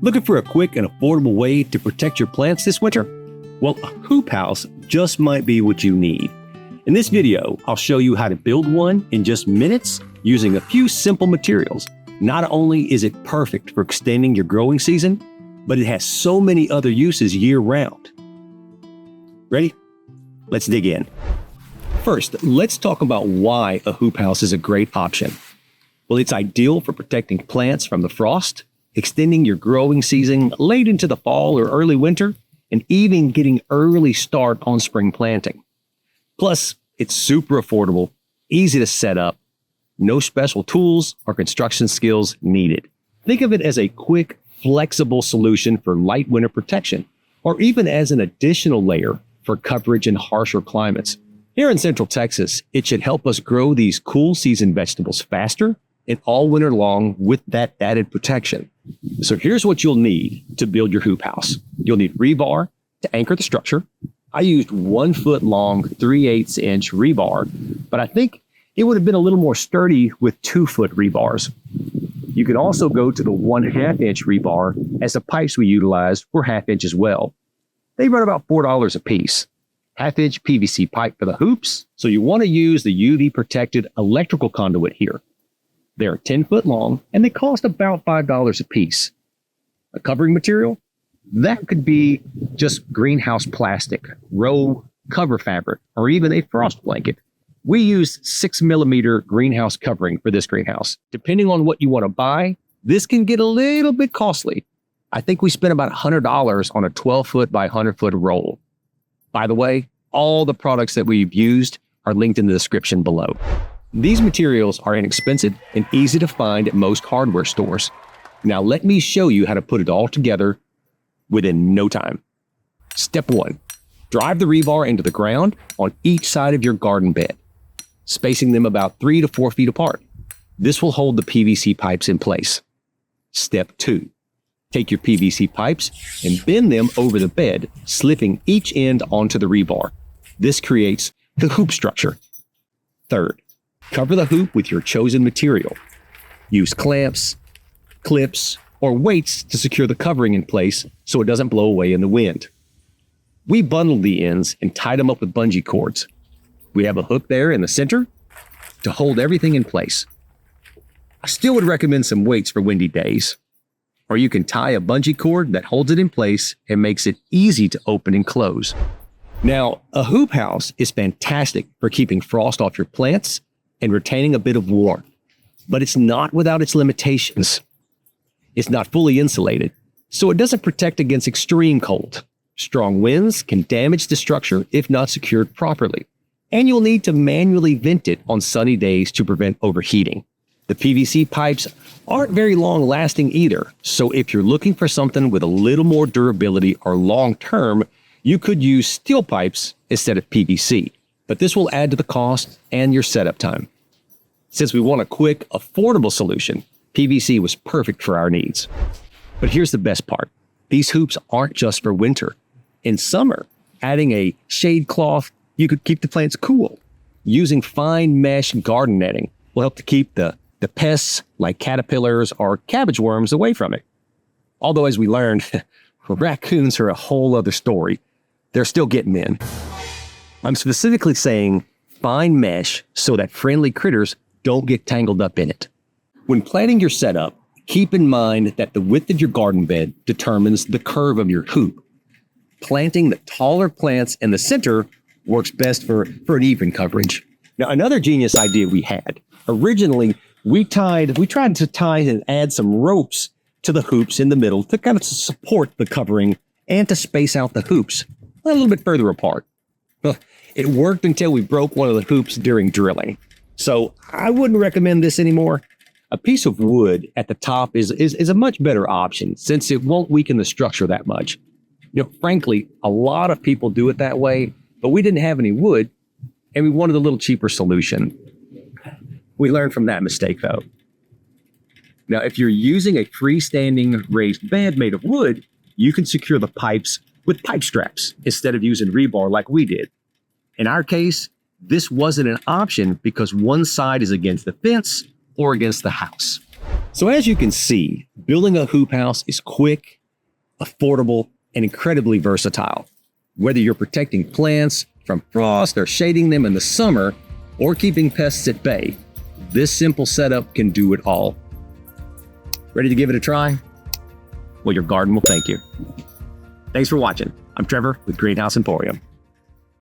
Looking for a quick and affordable way to protect your plants this winter? Well, a hoop house just might be what you need. In this video, I'll show you how to build one in just minutes using a few simple materials. Not only is it perfect for extending your growing season, but it has so many other uses year-round. Ready? Let's dig in. First, let's talk about why a hoop house is a great option. Well, it's ideal for protecting plants from the frost, extending your growing season late into the fall or early winter, and even getting early start on spring planting. Plus, it's super affordable, easy to set up, no special tools or construction skills needed. Think of it as a quick, flexible solution for light winter protection, or even as an additional layer for coverage in harsher climates. Here in Central Texas, it should help us grow these cool season vegetables faster and all winter long with that added protection. So here's what you'll need to build your hoop house. You'll need rebar to anchor the structure. I used 1 foot long, 3/8 inch rebar, but I think it would have been a little more sturdy with 2 foot rebars. You can also go to the 1/2 inch rebar, as the pipes we utilized were 1/2 inch as well. They run about $4 a piece. 1/2 inch PVC pipe for the hoops, so you want to use the UV protected electrical conduit here. They're 10 foot long and they cost about $5 a piece. A covering material? That could be just greenhouse plastic, row cover fabric, or even a frost blanket. We use 6mm greenhouse covering for this greenhouse. Depending on what you want to buy, this can get a little bit costly. I think we spent about $100 on a 12 foot by 100 foot roll. By the way, all the products that we've used are linked in the description below. These materials are inexpensive and easy to find at most hardware stores. Now let me show you how to put it all together within no time. Step 1, drive the rebar into the ground on each side of your garden bed, spacing them about 3 to 4 feet apart. This will hold the PVC pipes in place. Step 2, take your PVC pipes and bend them over the bed, slipping each end onto the rebar. This creates the hoop structure. Third, cover the hoop with your chosen material. Use clamps, clips, or weights to secure the covering in place so it doesn't blow away in the wind. We bundled the ends and tied them up with bungee cords. We have a hook there in the center to hold everything in place. I still would recommend some weights for windy days, or you can tie a bungee cord that holds it in place and makes it easy to open and close. Now, a hoop house is fantastic for keeping frost off your plants and retaining a bit of warmth, but it's not without its limitations. It's not fully insulated, so it doesn't protect against extreme cold. Strong winds can damage the structure if not secured properly, and you'll need to manually vent it on sunny days to prevent overheating. The PVC pipes aren't very long lasting either, so if you're looking for something with a little more durability or long term, you could use steel pipes instead of PVC. But this will add to the cost and your setup time. Since we want a quick, affordable solution, PVC was perfect for our needs. But here's the best part. These hoops aren't just for winter. In summer, adding a shade cloth, you could keep the plants cool. Using fine mesh garden netting will help to keep the pests like caterpillars or cabbage worms away from it. Although, as we learned, raccoons are a whole other story. They're still getting in. I'm specifically saying fine mesh so that friendly critters don't get tangled up in it. When planning your setup, keep in mind that the width of your garden bed determines the curve of your hoop. Planting the taller plants in the center works best for an even coverage. Now, another genius idea we had. Originally, we tried to tie and add some ropes to the hoops in the middle to kind of support the covering and to space out the hoops a little bit further apart. Well, it worked until we broke one of the hoops during drilling. So I wouldn't recommend this anymore. A piece of wood at the top is a much better option since it won't weaken the structure that much. Frankly, a lot of people do it that way, but we didn't have any wood and we wanted a little cheaper solution. We learned from that mistake though. Now, if you're using a freestanding raised bed made of wood, you can secure the pipes with pipe straps instead of using rebar like we did. In our case, this wasn't an option because one side is against the fence or against the house. So as you can see, building a hoop house is quick, affordable, and incredibly versatile. Whether you're protecting plants from frost or shading them in the summer or keeping pests at bay, this simple setup can do it all. Ready to give it a try? Well, your garden will thank you. Thanks for watching. I'm Trevor with Greenhouse Emporium.